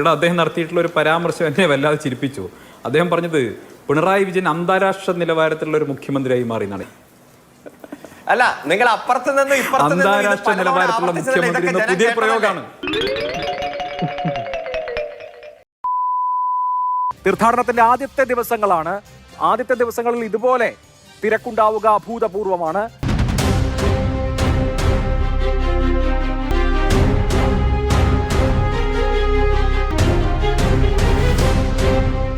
ഇവിടെ അദ്ദേഹം നടത്തിയിട്ടുള്ള ഒരു പരാമർശം എന്നെ വല്ലാതെ ചിരിപ്പിച്ചു. അദ്ദേഹം പറഞ്ഞത് പിണറായി വിജയൻ അന്താരാഷ്ട്ര നിലവാരത്തിലുള്ള ഒരു മുഖ്യമന്ത്രിയായി മാറി എന്നാണ്. അല്ല, നിങ്ങൾ അപ്പുറത്ത് നിന്ന് അന്താരാഷ്ട്ര നിലവാരത്തിലുള്ള മുഖ്യമന്ത്രി എന്ന പുതിയ പ്രയോഗമാണ്. തീർത്ഥാടനത്തിന്റെ ആദ്യത്തെ ദിവസങ്ങളാണ്. ആദ്യത്തെ ദിവസങ്ങളിൽ ഇതുപോലെ തിരക്കുണ്ടാവുക അഭൂതപൂർവമാണ്.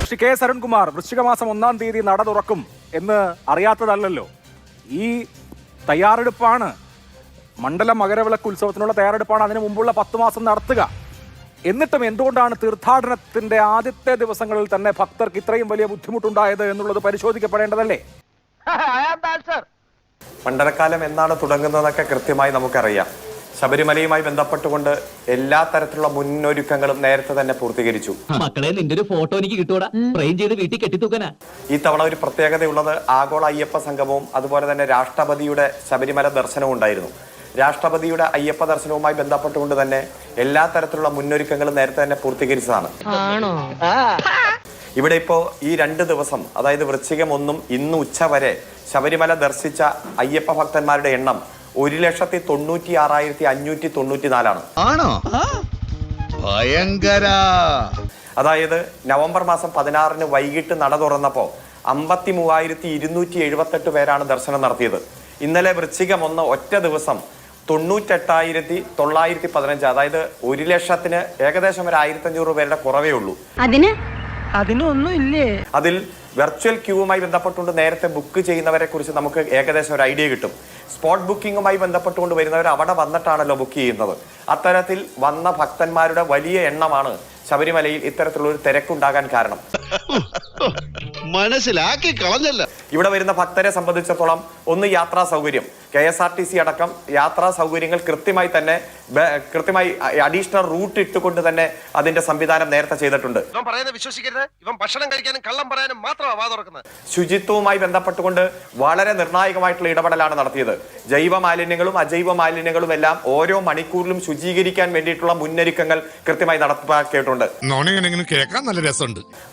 ശ്രീ കെ എസ് അരുൺകുമാർ, വൃശ്ചികമാസം 1-ാം തീയതി നട തുറക്കും എന്ന് അറിയാത്തതല്ലല്ലോ. ഈ തയ്യാറെടുപ്പാണ്, മണ്ഡല മകരവിളക്ക് ഉത്സവത്തിനുള്ള തയ്യാറെടുപ്പാണ് അതിനു മുമ്പുള്ള 10 മാസം നടത്തുക. എന്നിട്ടും എന്തുകൊണ്ടാണ് തീർത്ഥാടനത്തിന്റെ ആദ്യത്തെ ദിവസങ്ങളിൽ തന്നെ ഭക്തർക്ക് ഇത്രയും വലിയ ബുദ്ധിമുട്ടുണ്ടായത് എന്നുള്ളത് പരിശോധിക്കപ്പെടേണ്ടതല്ലേ? മണ്ഡലകാലം എന്നാണ് തുടങ്ങുന്നതെന്നൊക്കെ കൃത്യമായി നമുക്കറിയാം. ശബരിമലയുമായി ബന്ധപ്പെട്ടുകൊണ്ട് എല്ലാ തരത്തിലുള്ള മുന്നൊരുക്കങ്ങളും നേരത്തെ തന്നെ പൂർത്തീകരിച്ചു. മക്കളെ, നിന്റെ ഒരു ഫോട്ടോ എനിക്ക് കിട്ടൂടാ, ഫ്രെയിം ചെയ്ത് വീട്ടിൽ കെട്ടിത്തൂക്കാനാ. ഈ തവണ ഒരു പ്രത്യേകതയുള്ളത് ആഗോള അയ്യപ്പ സംഗമവും അതുപോലെ തന്നെ രാഷ്ട്രപതിയുടെ ശബരിമല ദർശനവും ഉണ്ടായിരുന്നു. രാഷ്ട്രപതിയുടെ അയ്യപ്പ ദർശനവുമായി ബന്ധപ്പെട്ടുകൊണ്ട് തന്നെ എല്ലാ തരത്തിലുള്ള മുന്നൊരുക്കങ്ങളും നേരത്തെ തന്നെ പൂർത്തീകരിച്ചതാണ്. ഇവിടെ ഇപ്പോ ഈ 2 ദിവസം, അതായത് വൃശ്ചികം 1 ഇന്ന് ഉച്ച വരെ ശബരിമല ദർശിച്ച അയ്യപ്പ ഭക്തന്മാരുടെ എണ്ണം 1,96,594 ആണോ? ഭയങ്കര. അതായത് നവംബർ മാസം 16 വൈകിട്ട് നട തുറന്നപ്പോ 53,278 പേരാണ് ദർശനം നടത്തിയത്. ഇന്നലെ വൃശ്ചികം 1 ഒറ്റ ദിവസം 98,915, അതായത് 1,00,000-ന് ഏകദേശം ഒരു 1,500 പേരുടെ കുറവേ ഉള്ളൂ. അതിനൊന്നും ഇല്ലേ? അതിൽ വെർച്വൽ ക്യൂവുമായി ബന്ധപ്പെട്ടുകൊണ്ട് നേരത്തെ ബുക്ക് ചെയ്യുന്നവരെ കുറിച്ച് നമുക്ക് ഏകദേശം ഒരു ഐഡിയ കിട്ടും. സ്പോട്ട് ബുക്കിങ്ങുമായി ബന്ധപ്പെട്ടുകൊണ്ട് വരുന്നവർ അവിടെ വന്നിട്ടാണല്ലോ ബുക്ക് ചെയ്യുന്നത്. അത്തരത്തിൽ വന്ന ഭക്തന്മാരുടെ വലിയ എണ്ണമാണ് ശബരിമലയിൽ ഇത്തരത്തിലുള്ള ഒരു തിരക്കുണ്ടാകാൻ കാരണം. മനസ്സിലാക്കി കളഞ്ഞല്ല. ഇവിടെ വരുന്ന ഭക്തരെ സംബന്ധിച്ചിടത്തോളം ഒന്ന് യാത്രാ സൗകര്യം, KSRTC അടക്കം യാത്രാ സൗകര്യങ്ങൾ കൃത്യമായി അഡീഷണൽ റൂട്ട് ഇട്ടുകൊണ്ട് തന്നെ അതിന്റെ സംവിധാനം നേരത്തെ ചെയ്തിട്ടുണ്ട്. ശുചിത്വവുമായി ബന്ധപ്പെട്ടുകൊണ്ട് വളരെ നിർണായകമായിട്ടുള്ള ഇടപെടലാണ് നടത്തിയത്. ജൈവ മാലിന്യങ്ങളും അജൈവ മാലിന്യങ്ങളും എല്ലാം ഓരോ മണിക്കൂറിലും ശുചീകരിക്കാൻ വേണ്ടിയിട്ടുള്ള മുന്നൊരുക്കങ്ങൾ കൃത്യമായി നടപ്പാക്കിയിട്ടുണ്ട്.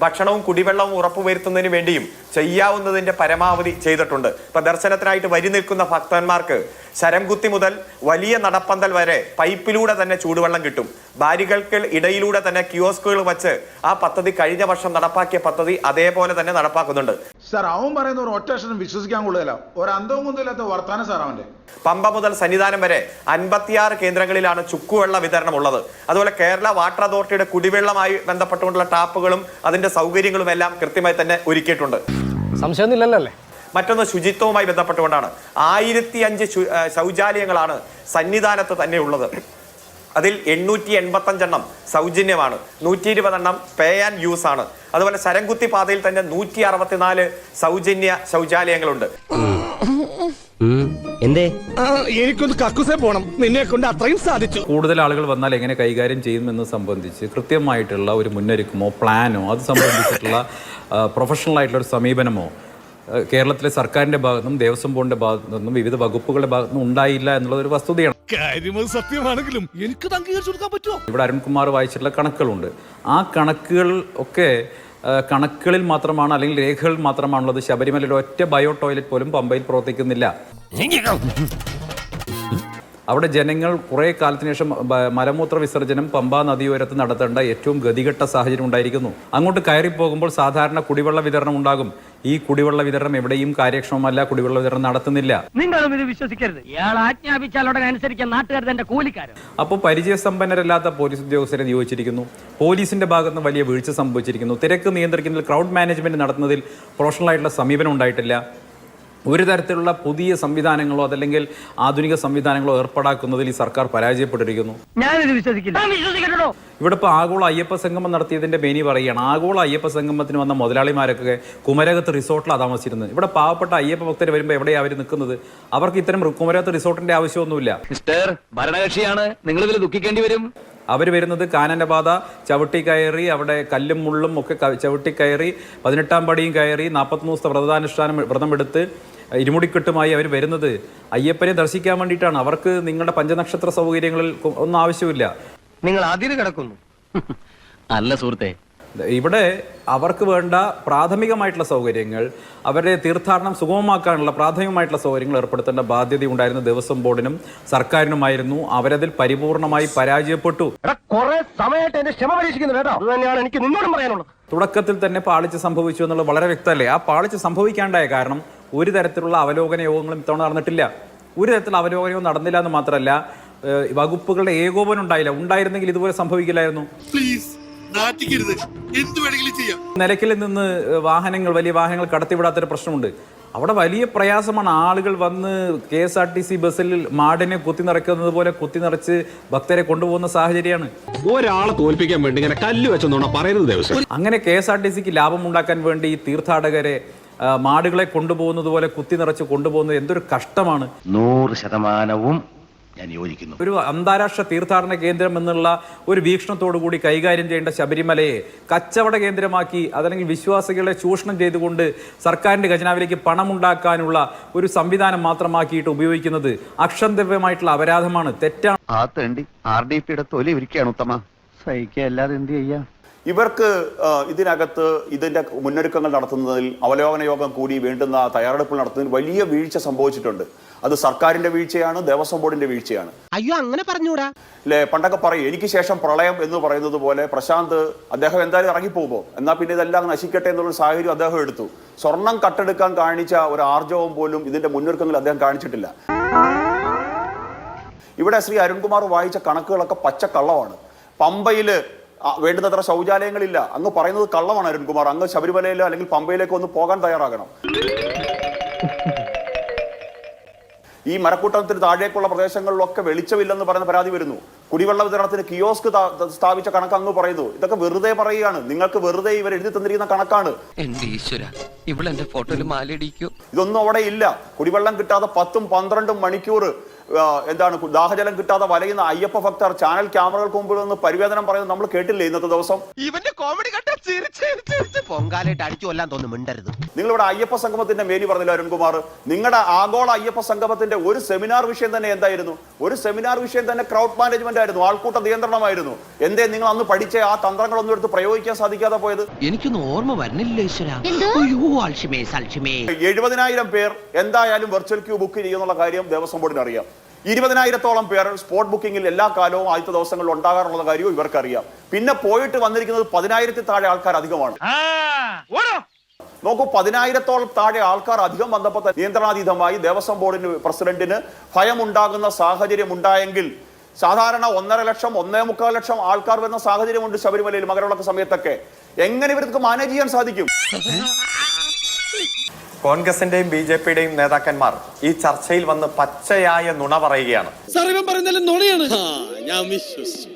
ഭക്ഷണവും കുടിവെള്ളവും ഉറപ്പുവരുത്തുന്നതിന് വേണ്ടിയും ചെയ്യാവുന്നതിന്റെ പരമാവധി ചെയ്തിട്ടുണ്ട്. ഇപ്പൊ ദർശനത്തിനായിട്ട് വരി നിൽക്കുന്ന ഭക്തന്മാർക്ക് ശരംകുത്തി മുതൽ വലിയ നടപ്പന്തൽ വരെ പൈപ്പിലൂടെ തന്നെ ചൂടുവെള്ളം കിട്ടും. ബാരികൾക്ക് ഇടയിലൂടെ തന്നെ കിയോസ്കുകൾ വെച്ച് ആ പദ്ധതി കഴിഞ്ഞ വർഷം നടപ്പാക്കിയ പദ്ധതി അതേപോലെ തന്നെ നടപ്പാക്കുന്നുണ്ട്. സാർ, അവൻ പറയുന്ന ഒരു ഒറ്റ അക്ഷരം വിശ്വസിക്കാൻ കൊള്ളില്ല. ഒരു അന്തവും കൊണ്ടില്ലാത്ത വർത്താനം സാർ അവന്റെ. പമ്പ മുതൽ സന്നിധാനം വരെ 56 കേന്ദ്രങ്ങളിലാണ് ചുക്കുവെള്ള വിതരണം ഉള്ളത്. അതുപോലെ കേരള വാട്ടർ അതോറിറ്റിയുടെ കുടിവെള്ളമായി ബന്ധപ്പെട്ടുകൊണ്ടുള്ള ടാപ്പുകളും അതിന്റെ സൗകര്യങ്ങളും എല്ലാം കൃത്യമായി തന്നെ ഒരുക്കിയിട്ടുണ്ട്. സംശയമൊന്നുമില്ലല്ലേ? മറ്റൊന്ന് ശുചിത്വവുമായി ബന്ധപ്പെട്ടുകൊണ്ടാണ്. 1005 ശൗചാലയങ്ങളാണ് സന്നിധാനത്ത് തന്നെ ഉള്ളത്. അതിൽ 885 എണ്ണം സൗജന്യമാണ്, 120 എണ്ണം പേ ആൻഡ് യൂസ് ആണ്. അതുപോലെ ശരംകുത്തി പാതയിൽ തന്നെ 164 സൗജന്യ ശൗചാലയങ്ങളുണ്ട്. എനിക്കൊന്ന് കക്കൂസേ പോണം, നിന്നെ കൊണ്ട് അത്രയും സാധിച്ചു. കൂടുതൽ ആളുകൾ വന്നാൽ എങ്ങനെ കൈകാര്യം ചെയ്യുമെന്ന് സംബന്ധിച്ച് കൃത്യമായിട്ടുള്ള ഒരു മുന്നൊരുക്കമോ പ്ലാനോ അത് സംബന്ധിച്ചിട്ടുള്ള പ്രൊഫഷണൽ ആയിട്ടുള്ള ഒരു സമീപനമോ കേരളത്തിലെ സർക്കാരിന്റെ ഭാഗത്തുനിന്നും ദേവസ്വം ബോർഡിന്റെ ഭാഗത്തുനിന്നും വിവിധ വകുപ്പുകളുടെ ഭാഗത്തുനിന്നും ഉണ്ടായില്ല എന്നുള്ളത് ഒരു വസ്തുതയാണ്. സത്യമാണെങ്കിലും എനിക്ക് അംഗീകരിച്ചു കൊടുക്കാൻ പറ്റുമോ? ഇവിടെ അരുൺകുമാർ വായിച്ചിട്ടുള്ള കണക്കുകളുണ്ട്. ആ കണക്കുകൾ ഒക്കെ കണക്കുകളിൽ മാത്രമാണ്, അല്ലെങ്കിൽ രേഖകളിൽ മാത്രമാണുള്ളത്. ശബരിമലയിൽ ഒറ്റ ബയോ ടോയ്ലറ്റ് പോലും പമ്പയിൽ പ്രവർത്തിക്കുന്നില്ല. അവിടെ ജനങ്ങൾ കുറേ കാലത്തിന് ശേഷം മലമൂത്ര വിസർജനം പമ്പാ നദിയോരത്ത് നടത്തേണ്ട ഏറ്റവും ഗതികെട്ട സാഹചര്യം ഉണ്ടായിരിക്കുന്നു. അങ്ങോട്ട് കയറിപ്പോകുമ്പോൾ സാധാരണ കുടിവെള്ള വിതരണം ഉണ്ടാകും. ഈ കുടിവെള്ള വിതരണം എവിടെയും കാര്യക്ഷമമല്ല. കുടിവെള്ള വിതരണം നടത്തുന്നില്ല. നിങ്ങളും ഇത് വിശ്വസിക്കരുത്. ഇയാൾ ആജ്ഞാപിച്ചാലുടനനുസരിക്കാൻ നാട്ടുകാർ തന്റെ കൂലിക്കാരൻ. അപ്പോൾ പരിചയസമ്പന്നരല്ലാത്ത പോലീസ് ഉദ്യോഗസ്ഥരെ നിയോഗിച്ചിരിക്കുന്നു. പോലീസിന്റെ ഭാഗത്ത് വലിയ വീഴ്ച സംഭവിച്ചിരിക്കുന്നു. തിരക്ക് നിയന്ത്രിക്കുന്നതിൽ ക്രൗഡ് മാനേജ്മെന്റ് നടത്തുന്നതിൽ പ്രൊഫഷണൽ ആയിട്ടുള്ള സമീപനം ഉണ്ടായിട്ടില്ല. ഒരു തരത്തിലുള്ള പുതിയ സംവിധാനങ്ങളോ അതല്ലെങ്കിൽ ആധുനിക സംവിധാനങ്ങളോ ഏർപ്പാടാക്കുന്നതിൽ ഈ സർക്കാർ പരാജയപ്പെട്ടിരിക്കുന്നു. ഞാനിത് വിശ്വസിക്കില്ല. ഇവിടെ ഇപ്പോൾ ആഗോള അയ്യപ്പ സംഗമം നടത്തിയതിന്റെ ബേനി പറയുകയാണ്. ആഗോള അയ്യപ്പ സംഗമത്തിന് വന്ന മുതലാളിമാരൊക്കെ കുമരകത്ത് റിസോർട്ടിലാണ് താമസിച്ചിരുന്നത്. ഇവിടെ പാവപ്പെട്ട അയ്യപ്പ ഭക്തർ വരുമ്പോൾ എവിടെയാണ് അവർ നിൽക്കുന്നത്? അവർക്ക് ഇത്തരം കുമരകത്ത് റിസോർട്ടിന്റെ ആവശ്യമൊന്നുമില്ല. മിസ്റ്റർ ഭരണകക്ഷിയാണ്, നിങ്ങൾ ഇതിൽ ദുഃഖിക്കേണ്ടി വരും. അവർ വരുന്നത് കാനന്റെ പാത ചവിട്ടി കയറി, അവിടെ കല്ലും മുള്ളും ഒക്കെ ചവിട്ടി കയറി, 18-ാം പടിയും കയറി 40 ദിവസത്തെ വ്രതമെടുത്ത് ഇരുമുടിക്കെട്ടുമായി അവർ വരുന്നത് അയ്യപ്പനെ ദർശിക്കാൻ വേണ്ടിയിട്ടാണ്. അവർക്ക് നിങ്ങളുടെ പഞ്ചനക്ഷത്ര സൗകര്യങ്ങളിൽ ഒന്നും ആവശ്യമില്ല. നിങ്ങൾ അതിര് കിടക്കുന്നു. അല്ല സുഹൃത്തെ, ഇവിടെ അവർക്ക് വേണ്ട പ്രാഥമികമായിട്ടുള്ള സൗകര്യങ്ങൾ, അവരുടെ തീർത്ഥാടനം സുഗമമാക്കാനുള്ള പ്രാഥമികമായിട്ടുള്ള സൗകര്യങ്ങൾ ഏർപ്പെടുത്തേണ്ട ബാധ്യത ഉണ്ടായിരുന്ന ദേവസ്വം ബോർഡിനും സർക്കാരിനുമായിരുന്നു. അവരതിൽ പരിപൂർണമായി പരാജയപ്പെട്ടു. കുറെ സമയമായിട്ട് എന്റെ ക്ഷമ പരീക്ഷിക്കുന്നു കേട്ടോ. അത് തന്നെയാണ് എനിക്ക് നിന്നോടും പറയാനുള്ളത്. തുടക്കത്തിൽ തന്നെ പാളിച്ച സംഭവിച്ചു എന്നുള്ളത് വളരെ വ്യക്തമല്ലേ? ആ പാളിച്ച സംഭവിക്കാണ്ടായ കാരണം ഒരു തരത്തിലുള്ള അവലോകന യോഗങ്ങളും ഇത്തവണ നടന്നിട്ടില്ല. ഒരു തരത്തിലുള്ള അവലോകനവും നടന്നില്ല എന്ന് മാത്രമല്ല, വകുപ്പുകളുടെ ഏകോപനം ഉണ്ടായില്ല. ഉണ്ടായിരുന്നെങ്കിൽ ഇതുപോലെ സംഭവിക്കില്ലായിരുന്നു. നിലയ്ക്കലിൽ നിന്ന് വലിയ വാഹനങ്ങൾ കടത്തിവിടാത്തൊരു പ്രശ്നമുണ്ട്. അവിടെ വലിയ പ്രയാസമാണ്. ആളുകൾ വന്ന് KSRTC ബസ്സിൽ മാടിനെ കുത്തി നിറയ്ക്കുന്നത് പോലെ കുത്തി നിറച്ച് ഭക്തരെ കൊണ്ടുപോകുന്ന സാഹചര്യമാണ്. ഒരാളെ തോൽപ്പിക്കാൻ വേണ്ടി ഇങ്ങനെ കല്ല് വെച്ചെന്നോണം പറയുന്നത് ദിവസം. അങ്ങനെ KSRTCക്ക് ലാഭം ഉണ്ടാക്കാൻ വേണ്ടി ഈ തീർത്ഥാടകരെ മാടുകളെ കൊണ്ടുപോകുന്നത് പോലെ കുത്തി നിറച്ച് കൊണ്ടുപോകുന്നത് എന്തൊരു കഷ്ടമാണ്. 100% ഞാൻ യോജിക്കുന്നു. ഒരു അന്താരാഷ്ട്ര തീർത്ഥാടന കേന്ദ്രം എന്നുള്ള ഒരു വീക്ഷണത്തോടു കൂടി കൈകാര്യം ചെയ്യേണ്ട ശബരിമലയെ കച്ചവട കേന്ദ്രമാക്കി, അതല്ലെങ്കിൽ വിശ്വാസികളെ ചൂഷണം ചെയ്തുകൊണ്ട് സർക്കാരിന്റെ ഖജനാവിലേക്ക് പണമുണ്ടാക്കാനുള്ള ഒരു സംവിധാനം മാത്രമാക്കിയിട്ട് ഉപയോഗിക്കുന്നത് അക്ഷന്തവ്യമായിട്ടുള്ള അപരാധമാണ്, തെറ്റാണ്. ആ തേണ്ടി RDPയുടെ തൊലി ഇരിക്കുകയാണ് ഉത്തമ. സഹിക്കല്ലാതെ എന്ത് ചെയ്യാ? ഇവർക്ക് ഇതിനകത്ത് ഇതിന്റെ മുന്നൊരുക്കങ്ങൾ നടത്തുന്നതിൽ, അവലോകന യോഗം കൂടി വേണ്ടുന്ന തയ്യാറെടുപ്പ് നടത്തുന്നതിൽ വലിയ വീഴ്ച സംഭവിച്ചിട്ടുണ്ട്. അത് സർക്കാരിന്റെ വീഴ്ചയാണ്, ദേവസ്വം ബോർഡിന്റെ വീഴ്ചയാണ്. അയ്യോ, അങ്ങനെ പറഞ്ഞൂടാ അല്ലെ? പണ്ടൊക്കെ പറയും എനിക്ക് ശേഷം പ്രളയം എന്ന് പറയുന്നത് പോലെ പ്രശാന്ത് അദ്ദേഹം എന്തായാലും ഇറങ്ങിപ്പോകുമോ, എന്നാൽ പിന്നെ ഇതെല്ലാം നശിക്കട്ടെ എന്നുള്ളൊരു സാഹചര്യം അദ്ദേഹം എടുത്തു. സ്വർണം കട്ടെടുക്കാൻ കാണിച്ച ഒരു ആർജവം പോലും ഇതിന്റെ മുന്നൊരുക്കങ്ങൾ അദ്ദേഹം കാണിച്ചിട്ടില്ല. ഇവിടെ ശ്രീ അരുൺകുമാർ വായിച്ച കണക്കുകളൊക്കെ പച്ചക്കള്ളമാണ്. പമ്പയില് വേണ്ടുന്നത്ര ശൗചാലയങ്ങളില്ല. അങ്ങ് പറയുന്നത് കള്ളമാണ് അരുൺകുമാർ. അങ്ങ് ശബരിമലയിലോ അല്ലെങ്കിൽ പമ്പയിലേക്കോ ഒന്ന് പോകാൻ തയ്യാറാകണം. ഈ മരക്കൂട്ടത്തിന് താഴേക്കുള്ള പ്രദേശങ്ങളിലൊക്കെ വെളിച്ചമില്ലെന്ന് പറയുന്ന പരാതി വരുന്നു. കുടിവെള്ള വിതരണത്തിന് കിയോസ്ക് സ്ഥാപിച്ച കണക്ക് അങ്ങ് പറയുന്നു. ഇതൊക്കെ വെറുതെ പറയുകയാണ്. നിങ്ങൾക്ക് വെറുതെ ഇവർ എഴുതി തന്നിരിക്കുന്ന കണക്കാണ്. ഇതൊന്നും അവിടെ ഇല്ല. കുടിവെള്ളം കിട്ടാതെ 10-12 മണിക്കൂർ ദാഹജലം കിട്ടാതെ വലയുന്ന അയ്യപ്പ ഭക്തർ ചാനൽ ക്യാമറകൾക്ക് മുമ്പിൽ നിന്ന് പരിവേദനം പറയുന്നത് നമ്മൾ കേട്ടില്ലേ ഇന്നത്തെ ദിവസം? ഇവന്റെ കോമഡി കണ്ട പൊങ്കാലായിട്ട് അടിച്ചു കൊല്ലാൻ തോന്നുന്നു. മിണ്ടരുത്. നിങ്ങളിവിടെ അയ്യപ്പ സംഗമത്തിന്റെ മേനി പറഞ്ഞില്ല അരുൺകുമാർ. നിങ്ങളുടെ ആഗോള അയ്യപ്പ സംഗമത്തിന്റെ ഒരു സെമിനാർ വിഷയം തന്നെ എന്തായിരുന്നു? ഒരു സെമിനാർ വിഷയം തന്നെ ക്രൗഡ് മാനേജ്മെന്റ് ആയിരുന്നു, ആൾക്കൂട്ട നിയന്ത്രണമായിരുന്നു. എന്തേ നിങ്ങൾ അന്ന് പഠിച്ച ആ തന്ത്രങ്ങളൊന്നും എടുത്ത് പ്രയോഗിക്കാൻ സാധിക്കാതെ പോയത്? എനിക്കൊന്നും ഓർമ്മ വരുന്നില്ല. 70,000 പേർ എന്തായാലും വെർച്വൽ ക്യൂ ബുക്ക് ചെയ്യുന്നുള്ള കാര്യം ദേവസ്വം ബോർഡിന് അറിയാം. 20,000-ഓളം പേർ സ്പോട്ട് ബുക്കിംഗിൽ എല്ലാ കാലവും ആദ്യത്തെ ദിവസങ്ങളിൽ ഉണ്ടാകാറുള്ള കാര്യവും ഇവർക്കറിയാം. പിന്നെ പോയിട്ട് വന്നിരിക്കുന്നത് 10,000-ൽ താഴെ ആൾക്കാർ അധികമാണ്. നോക്കൂ, 10,000-ഓളം താഴെ ആൾക്കാർ അധികം വന്നപ്പോൾ നിയന്ത്രണാതീതമായി ദേവസ്വം ബോർഡിന് പ്രസിഡന്റിന് ഭയമുണ്ടാകുന്ന സാഹചര്യം ഉണ്ടായെങ്കിൽ സാധാരണ 1.5 ലക്ഷം 1.25 ലക്ഷം ആൾക്കാർ വരുന്ന സാഹചര്യമുണ്ട് ശബരിമലയിൽ മകരവിളക്ക് സമയത്തൊക്കെ. എങ്ങനെ ഇവർക്ക് മാനേജ് ചെയ്യാൻ സാധിക്കും? കോൺഗ്രസിന്റെയും BJPയുടെയും നേതാക്കന്മാർ ഈ ചർച്ചയിൽ വന്ന് പച്ചയായ നുണ പറയുകയാണ്.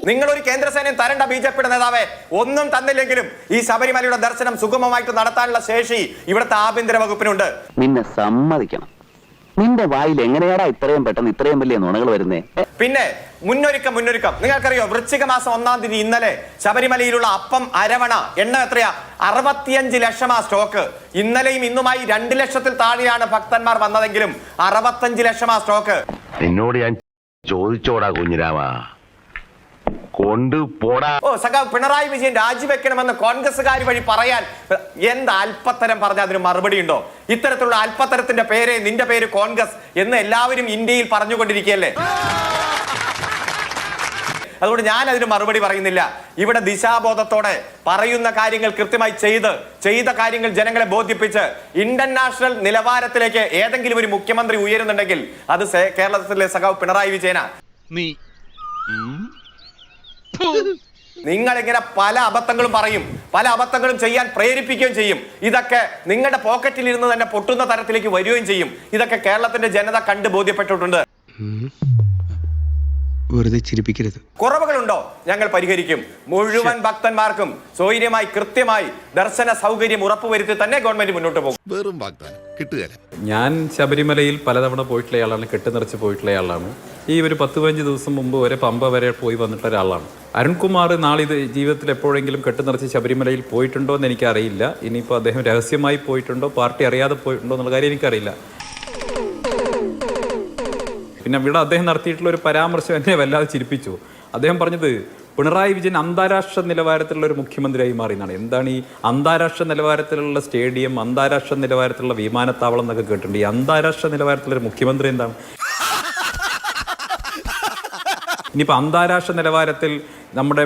നിങ്ങൾ ഒരു കേന്ദ്രസേനയും തരണ്ട. BJPയുടെ നേതാവേ, ഒന്നും തന്നില്ലെങ്കിലും ഈ ശബരിമലയുടെ ദർശനം സുഗമമായിട്ട് നടത്താനുള്ള ശേഷി ഇവിടുത്തെ ആഭ്യന്തര വകുപ്പിനുണ്ട്. നിന്നെ സമ്മതിക്കണം. നിന്റെ വായിൽ എങ്ങനെയാടാ ഇത്രയും പെട്ടെന്ന് ഇത്രയും വലിയ നുണകൾ വരുന്നേ? പിന്നെ മുന്നൊരുക്കം നിങ്ങൾക്കറിയോ? വൃശ്ചിക മാസം 1-ാം തീയതി ഇന്നലെ ശബരിമലയിലുള്ള അപ്പം അരവണ എണ്ണ എത്രയാ? 65 ലക്ഷമാ സ്റ്റോക്ക്. ഇന്നലെയും ഇന്നുമായി 2 ലക്ഷത്തിൽ താഴെയാണ് ഭക്തന്മാർ വന്നതെങ്കിലും 65 ലക്ഷമാ സ്റ്റോക്ക്. എന്നോട് ഞാൻ ചോദിച്ചോടാ കുഞ്ഞിരാമാ, കൊണ്ടുപോടാ. സഖാവ് പിണറായി വിജയൻ രാജിവെക്കണമെന്ന് കോൺഗ്രസ്സുകാർ വഴി പറയാൻ എന്ത് അല്പത്തരം പറഞ്ഞ അതിന് മറുപടി ഉണ്ടോ? ഇത്തരത്തിലുള്ള അല്പത്തരത്തിന്റെ പേര്, നിന്റെ പേര് കോൺഗ്രസ് എന്ന് എല്ലാവരും ഇന്ത്യയിൽ പറഞ്ഞുകൊണ്ടിരിക്കുകയല്ലേ? അതുകൊണ്ട് ഞാൻ അതിന് മറുപടി പറയുന്നില്ല. ഇവിടെ ദിശാബോധത്തോടെ പറയുന്ന കാര്യങ്ങൾ കൃത്യമായി ചെയ്ത കാര്യങ്ങൾ ജനങ്ങളെ ബോധിപ്പിച്ച് ഇന്റർനാഷണൽ നിലവാരത്തിലേക്ക് ഏതെങ്കിലും ഒരു മുഖ്യമന്ത്രി ഉയരുന്നുണ്ടെങ്കിൽ അത് കേരളത്തിലെ സഖാവ് പിണറായി വിജയനാ. നിങ്ങൾ ഇങ്ങനെ പല അബദ്ധങ്ങളും പറയും, പല അബദ്ധങ്ങളും ചെയ്യാൻ പ്രേരിപ്പിക്കുകയും ചെയ്യും. ഇതൊക്കെ നിങ്ങളുടെ പോക്കറ്റിൽ ഇരുന്ന് തന്നെ പൊട്ടുന്ന തരത്തിലേക്ക് വരികയും ചെയ്യും. ഇതൊക്കെ കേരളത്തിന്റെ ജനത കണ്ട് ബോധ്യപ്പെട്ടിട്ടുണ്ട്. വെറുതെ ചിരിപ്പിക്കരുത്. കുറവുകളുണ്ടോ? ഞങ്ങൾ പരിഹരിക്കും. മുഴുവൻ ഭക്തന്മാർക്കും സ്വൈര്യമായി കൃത്യമായി ദർശന സൗകര്യം ഉറപ്പുവരുത്തി തന്നെ ഗവൺമെന്റ് മുന്നോട്ട് പോകും. വെറും വാഗ്ദാനം കിട്ടുകയില്ല. ഞാൻ ശബരിമലയിൽ പലതവണ പോയിട്ടുള്ള ആളാണ്, കെട്ടുനിറച്ച് പോയിട്ടുള്ള ആളാണ്. ഈ ഒരു 10-15 ദിവസം മുമ്പ് വരെ പമ്പ വരെ പോയി വന്നിട്ടുള്ള ഒരാളാണ്. അരുൺകുമാർ നാളിത് ജീവിതത്തിൽ എപ്പോഴെങ്കിലും കെട്ടുനിറച്ച് ശബരിമലയിൽ പോയിട്ടുണ്ടോ എന്ന് എനിക്കറിയില്ല. ഇനിയിപ്പോൾ അദ്ദേഹം രഹസ്യമായി പോയിട്ടുണ്ടോ, പാർട്ടി അറിയാതെ പോയിട്ടുണ്ടോ എന്നുള്ള കാര്യം എനിക്കറിയില്ല. പിന്നെ ഇവിടെ അദ്ദേഹം നടത്തിയിട്ടുള്ള ഒരു പരാമർശം എന്നെ വല്ലാതെ ചിരിപ്പിച്ചു. അദ്ദേഹം പറഞ്ഞത് പിണറായി വിജയൻ അന്താരാഷ്ട്ര നിലവാരത്തിലുള്ള ഒരു മുഖ്യമന്ത്രിയായി മാറി എന്നാണ്. എന്താണ് ഈ അന്താരാഷ്ട്ര നിലവാരത്തിലുള്ള സ്റ്റേഡിയം, അന്താരാഷ്ട്ര നിലവാരത്തിലുള്ള വിമാനത്താവളം എന്നൊക്കെ കേട്ടിട്ടുണ്ട്. ഈ അന്താരാഷ്ട്ര നിലവാരത്തിലുള്ള ഒരു മുഖ്യമന്ത്രി എന്താണ്? ഇനിയിപ്പോൾ അന്താരാഷ്ട്ര നിലവാരത്തിൽ നമ്മുടെ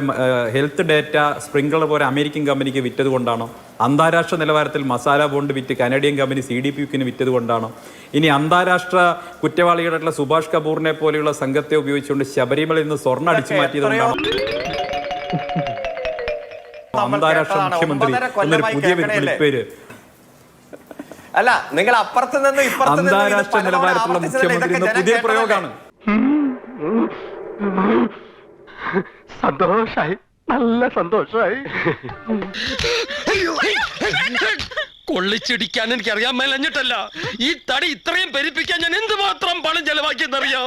ഹെൽത്ത് ഡേറ്റ സ്പ്രിംഗ്ലർ പോലെ അമേരിക്കൻ കമ്പനിക്ക് വിറ്റത് കൊണ്ടാണോ? അന്താരാഷ്ട്ര നിലവാരത്തിൽ മസാല ബോണ്ട് വിറ്റ് കനേഡിയൻ കമ്പനി CDPQന് വിറ്റത് കൊണ്ടാണോ? ഇനി അന്താരാഷ്ട്ര കുറ്റവാളികളായിട്ടുള്ള സുഭാഷ് കപൂറിനെ പോലെയുള്ള സംഘത്തെ ഉപയോഗിച്ചുകൊണ്ട് ശബരിമലയിൽ നിന്ന് സ്വർണ്ണം അടിച്ചു മാറ്റിയത് കൊണ്ടാണോ? അന്താരാഷ്ട്ര മുഖ്യമന്ത്രി എന്നൊരു പുതിയ വിളിപ്പേര്. അല്ല, നിങ്ങൾ അപ്പുറത്ത് നിന്ന് ഇപ്പുറത്ത് നിന്ന് അന്താരാഷ്ട്ര നിലവാരത്തിലുള്ള മുഖ്യമന്ത്രി എന്ന പുതിയ പ്രയോഗമാണ്. സന്തോഷായി, നല്ല സന്തോഷായി. കൊള്ളിച്ചിടിക്കാൻ എനിക്ക് അറിയാൻ മേലഞ്ഞിട്ടല്ല, ഈ തടി ഇത്രയും പെരുപ്പിക്കാൻ ഞാൻ എന്തുമാത്രം പണം ചെലവാക്കിയെന്നറിയോ?